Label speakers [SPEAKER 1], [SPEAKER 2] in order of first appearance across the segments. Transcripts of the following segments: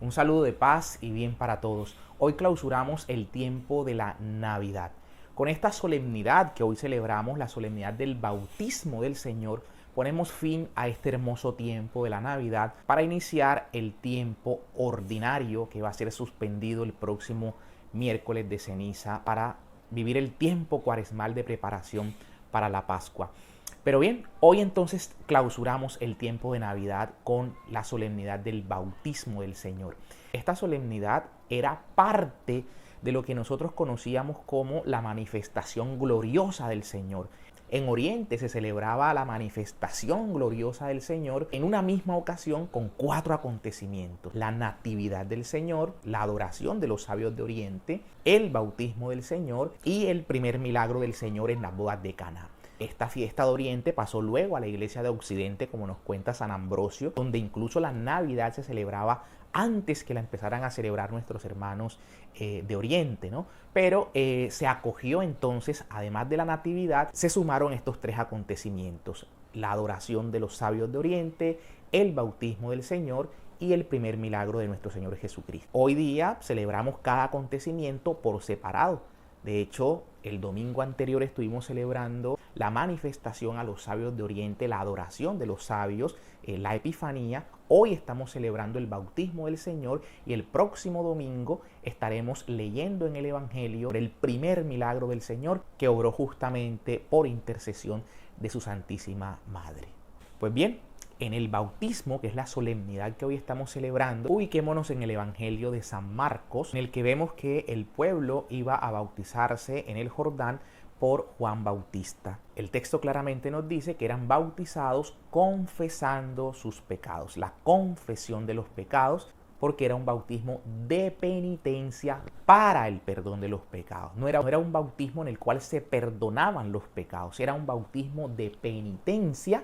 [SPEAKER 1] Un saludo de paz y bien para todos. Hoy clausuramos el tiempo de la Navidad. Con esta solemnidad que hoy celebramos, la solemnidad del bautismo del Señor, ponemos fin a este hermoso tiempo de la Navidad para iniciar el tiempo ordinario que va a ser suspendido el próximo miércoles de ceniza para vivir el tiempo cuaresmal de preparación para la Pascua. Pero bien, hoy entonces clausuramos el tiempo de Navidad con la solemnidad del bautismo del Señor. Esta solemnidad era parte de lo que nosotros conocíamos como la manifestación gloriosa del Señor. En Oriente se celebraba la manifestación gloriosa del Señor en una misma ocasión con 4 acontecimientos: la natividad del Señor, la adoración de los sabios de Oriente, el bautismo del Señor y el primer milagro del Señor en las bodas de Caná. Esta fiesta de Oriente pasó luego a la iglesia de Occidente, como nos cuenta San Ambrosio, donde incluso la Navidad se celebraba antes que la empezaran a celebrar nuestros hermanos de Oriente, ¿no? Pero se acogió entonces, además de la Natividad, se sumaron estos 3 acontecimientos: la adoración de los sabios de Oriente, el bautismo del Señor y el primer milagro de nuestro Señor Jesucristo. Hoy día celebramos cada acontecimiento por separado. De hecho, el domingo anterior estuvimos celebrando la manifestación a los sabios de Oriente, la adoración de los sabios, la Epifanía. Hoy estamos celebrando el bautismo del Señor y el próximo domingo estaremos leyendo en el Evangelio el primer milagro del Señor que obró justamente por intercesión de su Santísima Madre. Pues bien, en el bautismo, que es la solemnidad que hoy estamos celebrando, ubiquémonos en el Evangelio de San Marcos, en el que vemos que el pueblo iba a bautizarse en el Jordán por Juan Bautista. El texto claramente nos dice que eran bautizados confesando sus pecados, la confesión de los pecados, porque era un bautismo de penitencia para el perdón de los pecados. No era un bautismo en el cual se perdonaban los pecados, era un bautismo de penitencia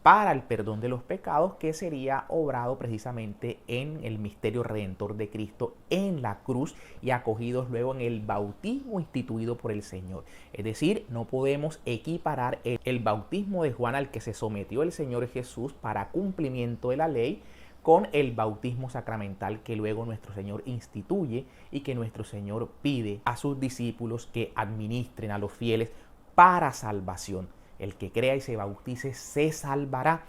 [SPEAKER 1] para el perdón de los pecados, que sería obrado precisamente en el misterio redentor de Cristo en la cruz y acogidos luego en el bautismo instituido por el Señor. Es decir, no podemos equiparar el bautismo de Juan al que se sometió el Señor Jesús para cumplimiento de la ley con el bautismo sacramental que luego nuestro Señor instituye y que nuestro Señor pide a sus discípulos que administren a los fieles para salvación. El que crea y se bautice se salvará.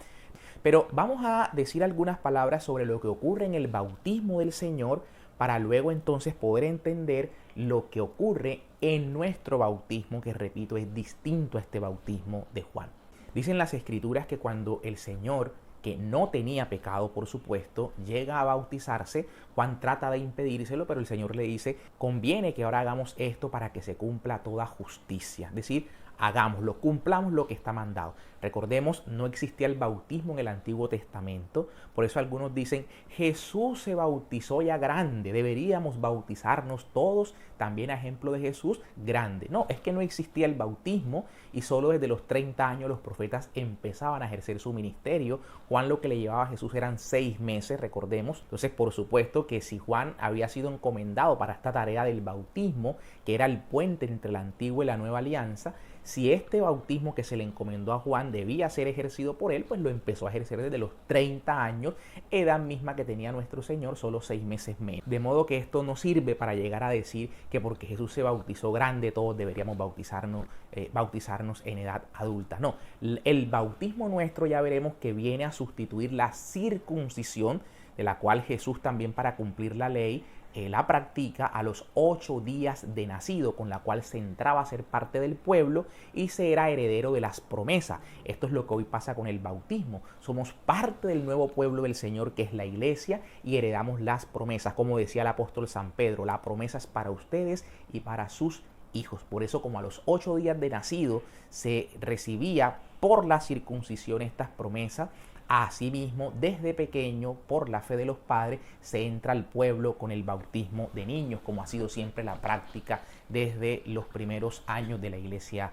[SPEAKER 1] Pero vamos a decir algunas palabras sobre lo que ocurre en el bautismo del Señor para luego entonces poder entender lo que ocurre en nuestro bautismo, que repito, es distinto a este bautismo de Juan. Dicen las Escrituras que cuando el Señor, que no tenía pecado por supuesto, llega a bautizarse, Juan trata de impedírselo, pero el Señor le dice: conviene que ahora hagamos esto para que se cumpla toda justicia. Es decir, hagámoslo, cumplamos lo que está mandado. Recordemos, no existía el bautismo en el Antiguo Testamento, por eso algunos dicen: Jesús se bautizó ya grande, deberíamos bautizarnos todos también a ejemplo de Jesús grande. No, es que no existía el bautismo y solo desde los 30 años los profetas empezaban a ejercer su ministerio. Juan lo que le llevaba a Jesús eran 6 meses, recordemos. Entonces, por supuesto que si Juan había sido encomendado para esta tarea del bautismo, que era el puente entre la antigua y la nueva alianza, si este bautismo que se le encomendó a Juan debía ser ejercido por él, pues lo empezó a ejercer desde los 30 años, edad misma que tenía nuestro Señor, solo 6 meses menos. De modo que esto no sirve para llegar a decir que porque Jesús se bautizó grande, todos deberíamos bautizarnos en edad adulta. No, el bautismo nuestro ya veremos que viene a sustituir la circuncisión, de la cual Jesús también, para cumplir la ley, la practica a los 8 días de nacido, con la cual se entraba a ser parte del pueblo y se era heredero de las promesas. Esto es lo que hoy pasa con el bautismo. Somos parte del nuevo pueblo del Señor, que es la iglesia, y heredamos las promesas. Como decía el apóstol San Pedro, la promesa es para ustedes y para sus hijos. Por eso, como a los 8 días de nacido se recibía por la circuncisión estas promesas, asimismo, desde pequeño, por la fe de los padres, se entra al pueblo con el bautismo de niños, como ha sido siempre la práctica desde los primeros años de la iglesia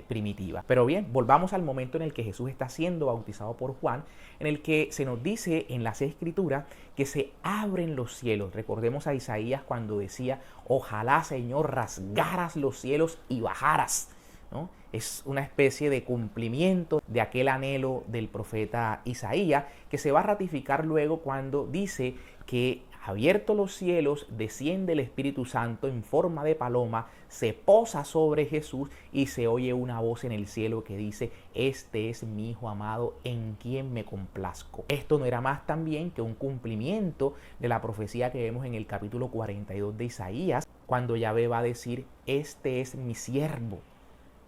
[SPEAKER 1] primitiva. Pero bien, volvamos al momento en el que Jesús está siendo bautizado por Juan, en el que se nos dice en las Escrituras que se abren los cielos. Recordemos a Isaías cuando decía: ojalá, Señor, rasgaras los cielos y bajaras, ¿no? Es una especie de cumplimiento de aquel anhelo del profeta Isaías, que se va a ratificar luego cuando dice que Abiertos los cielos, desciende el Espíritu Santo en forma de paloma, se posa sobre Jesús y se oye una voz en el cielo que dice: este es mi Hijo amado en quien me complazco. Esto no era más también que un cumplimiento de la profecía que vemos en el capítulo 42 de Isaías, cuando Yahvé va a decir: este es mi siervo,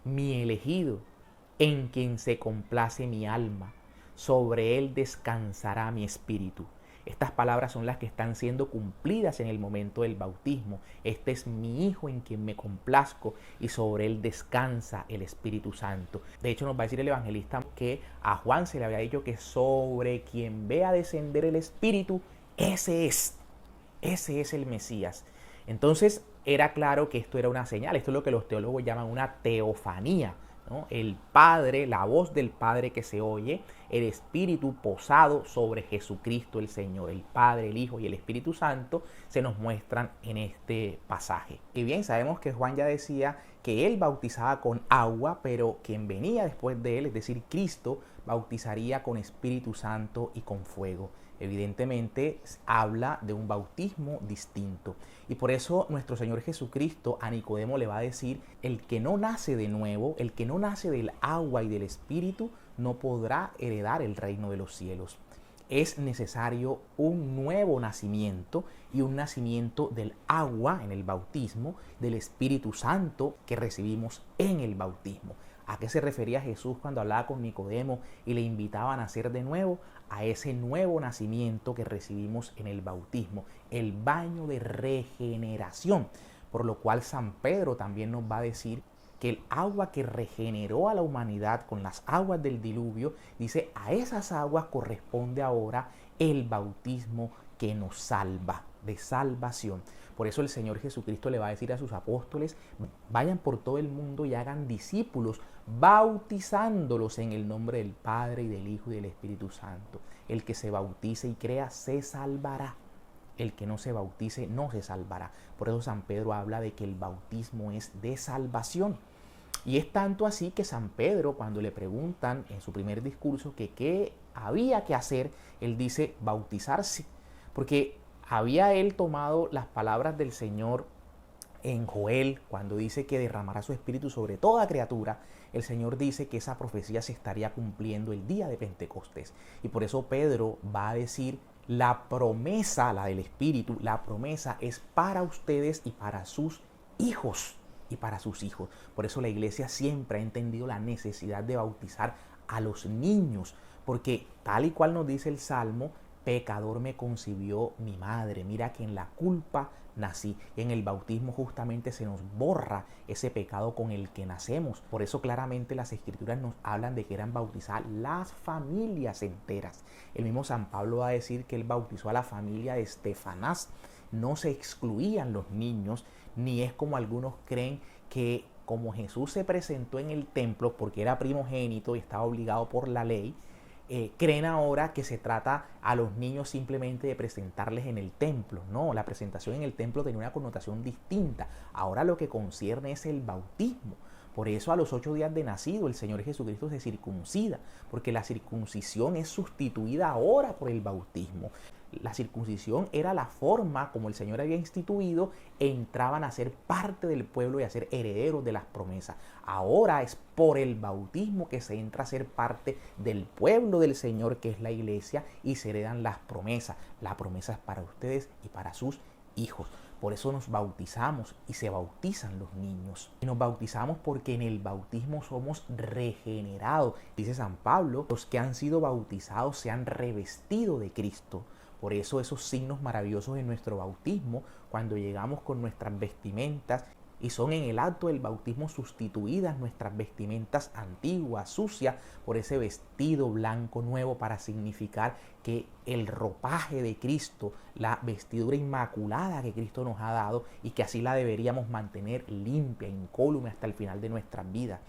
[SPEAKER 1] mi elegido, en quien se complace mi alma, sobre él descansará mi espíritu. Estas palabras son las que están siendo cumplidas en el momento del bautismo. Este es mi Hijo en quien me complazco y sobre él descansa el Espíritu Santo. De hecho, nos va a decir el evangelista que a Juan se le había dicho que sobre quien vea descender el Espíritu, ese es el Mesías. Entonces era claro que esto era una señal. Esto es lo que los teólogos llaman una teofanía, ¿no? El Padre, la voz del Padre que se oye, el Espíritu posado sobre Jesucristo el Señor. El Padre, el Hijo y el Espíritu Santo se nos muestran en este pasaje. Y bien, sabemos que Juan ya decía que él bautizaba con agua, pero quien venía después de él, es decir, Cristo, bautizaría con Espíritu Santo y con fuego. Evidentemente habla de un bautismo distinto. Y por eso nuestro Señor Jesucristo a Nicodemo le va a decir: el que no nace de nuevo, el que no nace del agua y del Espíritu, no podrá heredar el reino de los cielos. Es necesario un nuevo nacimiento, y un nacimiento del agua en el bautismo, del Espíritu Santo que recibimos en el bautismo. ¿A qué se refería Jesús cuando hablaba con Nicodemo y le invitaba a nacer de nuevo? A ese nuevo nacimiento que recibimos en el bautismo, el baño de regeneración. Por lo cual San Pedro también nos va a decir que el agua que regeneró a la humanidad con las aguas del diluvio, dice, a esas aguas corresponde ahora el bautismo que nos salva, de salvación. Por eso el Señor Jesucristo le va a decir a sus apóstoles: vayan por todo el mundo y hagan discípulos, bautizándolos en el nombre del Padre y del Hijo y del Espíritu Santo. El que se bautice y crea se salvará. El que no se bautice no se salvará. Por eso San Pedro habla de que el bautismo es de salvación. Y es tanto así que San Pedro, cuando le preguntan en su primer discurso que qué había que hacer, él dice: bautizarse. Porque había él tomado las palabras del Señor en Joel, cuando dice que derramará su espíritu sobre toda criatura. El Señor dice que esa profecía se estaría cumpliendo el día de Pentecostés. Y por eso Pedro va a decir: la promesa, la del Espíritu, la promesa es para ustedes y para sus hijos. Y para sus hijos. Por eso la iglesia siempre ha entendido la necesidad de bautizar a los niños. Porque tal y cual nos dice el Salmo: pecador me concibió mi madre, mira que en la culpa nací. Y en el bautismo justamente se nos borra ese pecado con el que nacemos. Por eso claramente las Escrituras nos hablan de que eran bautizadas las familias enteras. El mismo San Pablo va a decir que él bautizó a la familia de Estefanás. No se excluían los niños, ni es como algunos creen que como Jesús se presentó en el templo porque era primogénito y estaba obligado por la ley, creen ahora que se trata a los niños simplemente de presentarles en el templo. No, la presentación en el templo tenía una connotación distinta. Ahora lo que concierne es el bautismo. Por eso a los 8 días de nacido el Señor Jesucristo se circuncida, porque la circuncisión es sustituida ahora por el bautismo. La circuncisión era la forma como el Señor había instituido, entraban a ser parte del pueblo y a ser herederos de las promesas. Ahora es por el bautismo que se entra a ser parte del pueblo del Señor, que es la iglesia, y se heredan las promesas. La promesa es para ustedes y para sus hijos. Por eso nos bautizamos y se bautizan los niños. Y nos bautizamos porque en el bautismo somos regenerados. Dice San Pablo: los que han sido bautizados se han revestido de Cristo. Por eso esos signos maravillosos en nuestro bautismo, cuando llegamos con nuestras vestimentas, y son en el acto del bautismo sustituidas nuestras vestimentas antiguas, sucias, por ese vestido blanco nuevo, para significar que el ropaje de Cristo, la vestidura inmaculada que Cristo nos ha dado, y que así la deberíamos mantener limpia, incólume hasta el final de nuestras vidas.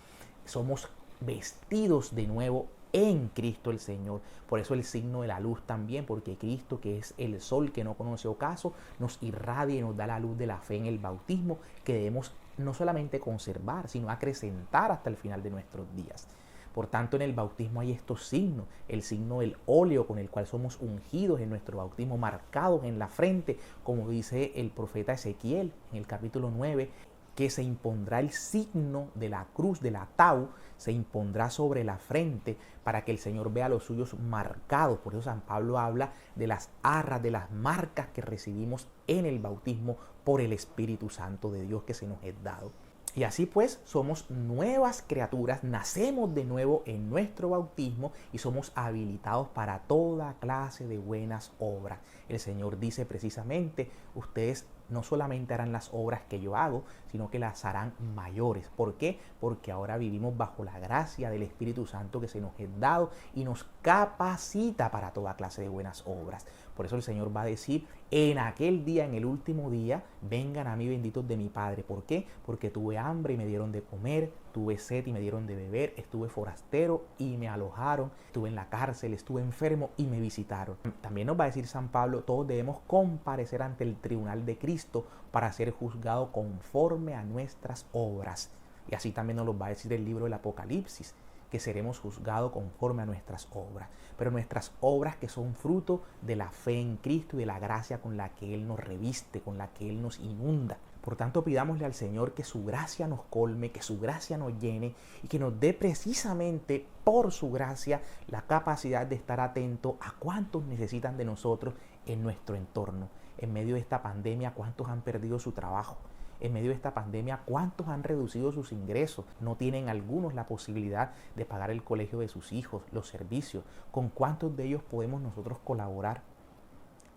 [SPEAKER 1] Somos vestidos de nuevo en Cristo el Señor. Por eso el signo de la luz también, porque Cristo, que es el sol que no conoce ocaso, nos irradia y nos da la luz de la fe en el bautismo, que debemos no solamente conservar, sino acrecentar hasta el final de nuestros días. Por tanto, en el bautismo hay estos signos, el signo del óleo con el cual somos ungidos en nuestro bautismo, marcados en la frente, como dice el profeta Ezequiel en el capítulo 9, que se impondrá el signo de la cruz, de la tau, se impondrá sobre la frente para que el Señor vea los suyos marcados. Por eso San Pablo habla de las arras, de las marcas que recibimos en el bautismo por el Espíritu Santo de Dios que se nos es dado. Y así pues somos nuevas criaturas, nacemos de nuevo en nuestro bautismo y somos habilitados para toda clase de buenas obras. El Señor dice precisamente, ustedes no solamente harán las obras que yo hago, sino que las harán mayores. ¿Por qué? Porque ahora vivimos bajo la gracia del Espíritu Santo que se nos es dado y nos capacita para toda clase de buenas obras. Por eso el Señor va a decir, en aquel día, en el último día, vengan a mí benditos de mi Padre. ¿Por qué? Porque tuve hambre y me dieron de comer, tuve sed y me dieron de beber, estuve forastero y me alojaron, estuve en la cárcel, estuve enfermo y me visitaron. También nos va a decir San Pablo, todos debemos comparecer ante el tribunal de Cristo para ser juzgado conforme a nuestras obras. Y así también nos lo va a decir el libro del Apocalipsis, que seremos juzgados conforme a nuestras obras. Pero nuestras obras que son fruto de la fe en Cristo y de la gracia con la que Él nos reviste, con la que Él nos inunda. Por tanto, pidámosle al Señor que su gracia nos colme, que su gracia nos llene y que nos dé precisamente por su gracia la capacidad de estar atento a cuántos necesitan de nosotros en nuestro entorno. En medio de esta pandemia, cuántos han perdido su trabajo. En medio de esta pandemia, ¿cuántos han reducido sus ingresos? No tienen algunos la posibilidad de pagar el colegio de sus hijos, los servicios. ¿Con cuántos de ellos podemos nosotros colaborar?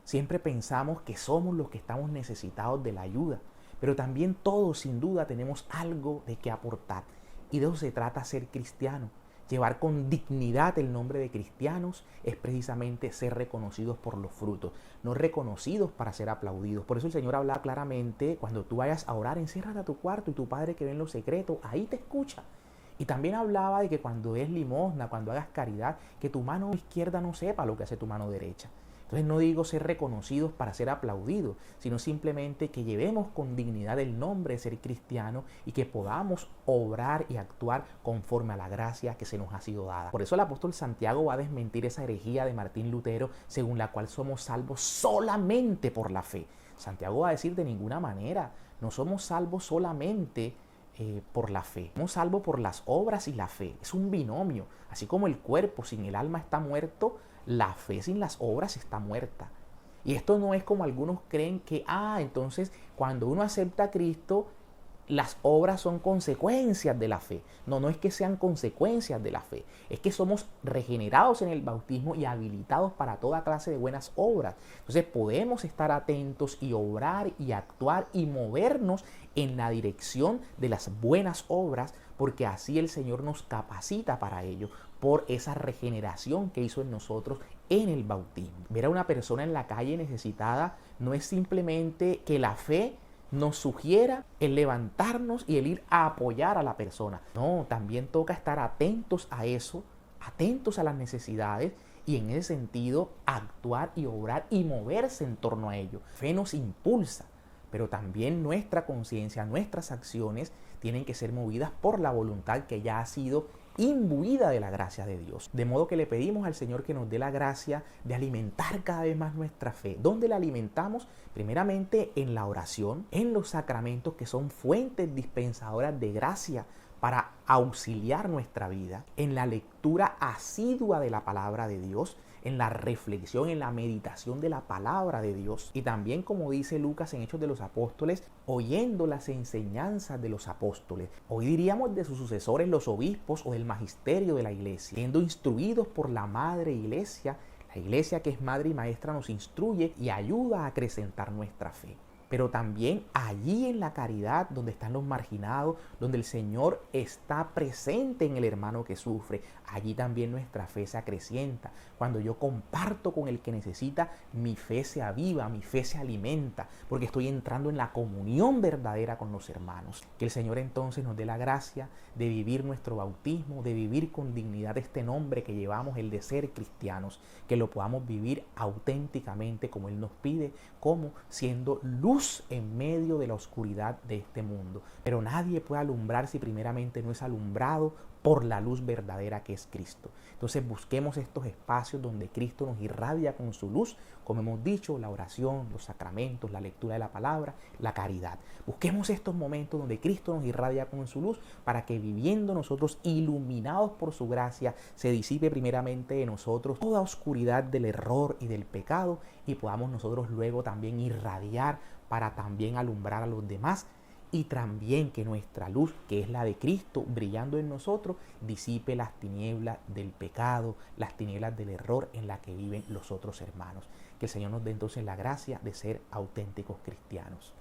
[SPEAKER 1] Siempre pensamos que somos los que estamos necesitados de la ayuda, pero también todos sin duda tenemos algo de qué aportar. Y de eso se trata ser cristiano. Llevar con dignidad el nombre de cristianos es precisamente ser reconocidos por los frutos, no reconocidos para ser aplaudidos. Por eso el Señor habla claramente, cuando tú vayas a orar, enciérrate a tu cuarto y tu Padre que ve en lo secreto, ahí te escucha. Y también hablaba de que cuando des limosna, cuando hagas caridad, que tu mano izquierda no sepa lo que hace tu mano derecha. Entonces no digo ser reconocidos para ser aplaudidos, sino simplemente que llevemos con dignidad el nombre de ser cristiano y que podamos obrar y actuar conforme a la gracia que se nos ha sido dada. Por eso el apóstol Santiago va a desmentir esa herejía de Martín Lutero según la cual somos salvos solamente por la fe. Santiago va a decir de ninguna manera, no somos salvos solamente por la fe. Somos salvos por las obras y la fe. Es un binomio. Así como el cuerpo sin el alma está muerto, la fe sin las obras está muerta. Y esto no es como algunos creen que, entonces cuando uno acepta a Cristo, las obras son consecuencias de la fe. No, no es que sean consecuencias de la fe. Es que somos regenerados en el bautismo y habilitados para toda clase de buenas obras. Entonces podemos estar atentos y obrar y actuar y movernos en la dirección de las buenas obras, porque así el Señor nos capacita para ello, por esa regeneración que hizo en nosotros en el bautismo. Ver a una persona en la calle necesitada no es simplemente que la fe nos sugiera el levantarnos y el ir a apoyar a la persona. No, también toca estar atentos a eso, atentos a las necesidades y en ese sentido actuar y obrar y moverse en torno a ello. Fe nos impulsa, pero también nuestra conciencia, nuestras acciones tienen que ser movidas por la voluntad que ya ha sido imbuida de la gracia de Dios. De modo que le pedimos al Señor que nos dé la gracia de alimentar cada vez más nuestra fe. ¿Dónde la alimentamos? Primeramente en la oración, en los sacramentos que son fuentes dispensadoras de gracia para auxiliar nuestra vida, en la lectura asidua de la palabra de Dios, en la reflexión, en la meditación de la palabra de Dios y también, como dice Lucas en Hechos de los Apóstoles, oyendo las enseñanzas de los apóstoles. Hoy diríamos de sus sucesores, los obispos o del magisterio de la iglesia, siendo instruidos por la madre iglesia. La iglesia, que es madre y maestra, nos instruye y ayuda a acrecentar nuestra fe. Pero también allí en la caridad, donde están los marginados, donde el Señor está presente en el hermano que sufre, allí también nuestra fe se acrecienta. Cuando yo comparto con el que necesita, mi fe se aviva, mi fe se alimenta, porque estoy entrando en la comunión verdadera con los hermanos. Que el Señor entonces nos dé la gracia de vivir nuestro bautismo, de vivir con dignidad este nombre que llevamos, el de ser cristianos, que lo podamos vivir auténticamente como Él nos pide, como siendo luz en medio de la oscuridad de este mundo. Pero nadie puede alumbrar si primeramente no es alumbrado por la luz verdadera que es Cristo. Entonces busquemos estos espacios donde Cristo nos irradia con su luz, como hemos dicho, la oración, los sacramentos, la lectura de la palabra, la caridad. Busquemos estos momentos donde Cristo nos irradia con su luz para que viviendo nosotros iluminados por su gracia se disipe primeramente de nosotros toda oscuridad del error y del pecado y podamos nosotros luego también irradiar para también alumbrar a los demás y también que nuestra luz, que es la de Cristo, brillando en nosotros, disipe las tinieblas del pecado, las tinieblas del error en la que viven los otros hermanos. Que el Señor nos dé entonces la gracia de ser auténticos cristianos.